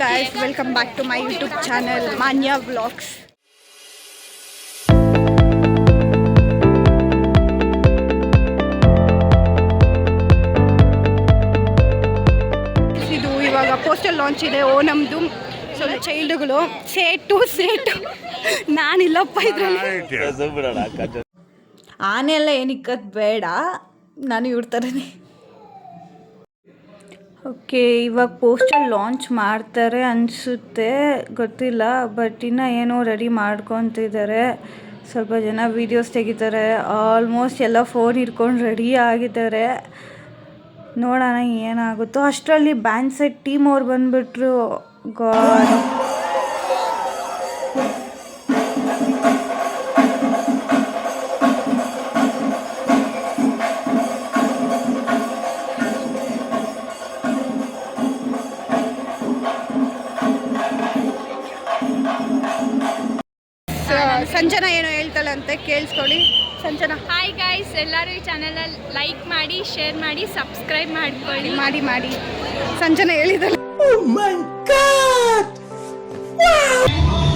Guys, welcome back to my YouTube channel Manya Vlogs. ಇದು ಇವಾಗ poster launch ಇದೆ ಓನಮ್ದು. So ಚೈಲ್ಡ್ಗಳು ಸೇಟು ನಾನಿಲ್ಲಪ್ಪ ಇದ್ರಲ್ಲಿ. ಆನೆ ಎಲ್ಲ ಏನಿಕ್ಕದು ಬೇಡ, ನಾನು ಇಡ್ತಾರೇ. ಓಕೆ, ಇವಾಗ ಪೋಸ್ಟರ್ ಲಾಂಚ್ ಮಾಡ್ತಾರೆ ಅನಿಸುತ್ತೆ, ಗೊತ್ತಿಲ್ಲ. ಬಟ್ ಇನ್ನೂ ಏನೋ ರೆಡಿ ಮಾಡ್ಕೊತಿದ್ದಾರೆ. ಸ್ವಲ್ಪ ಜನ ವೀಡಿಯೋಸ್ ತೆಗಿತಾರೆ. ಆಲ್ಮೋಸ್ಟ್ ಎಲ್ಲ ಫೋನ್ ಇಟ್ಕೊಂಡು ರೆಡಿ ಆಗಿದ್ದಾರೆ. ನೋಡೋಣ ಏನಾಗುತ್ತೋ. ಅಷ್ಟರಲ್ಲಿ ಬ್ಯಾಂಡ್ ಸೆಟ್ ಟೀಮ್ ಅವ್ರು ಬಂದುಬಿಟ್ರು. ಗಾಡ್, ಸಂಜನಾ ಏನೋ ಹೇಳ್ತಾಳೆ ಅಂತ ಕೇಳಿಸ್ಕೊಳ್ಳಿ. ಸಂಜನಾ, ಹಾಯ್ ಗೈಸ್, ಎಲ್ಲರೂ ಈ ಚಾನಲಲ್ಲಿ ಲೈಕ್ ಮಾಡಿ, ಶೇರ್ ಮಾಡಿ, ಸಬ್ಸ್ಕ್ರೈಬ್ ಮಾಡ್ಕೊಳ್ಳಿ. ಮಾಡಿ ಸಂಜನಾ ಹೇಳಿದಳು. Oh my God! Wow!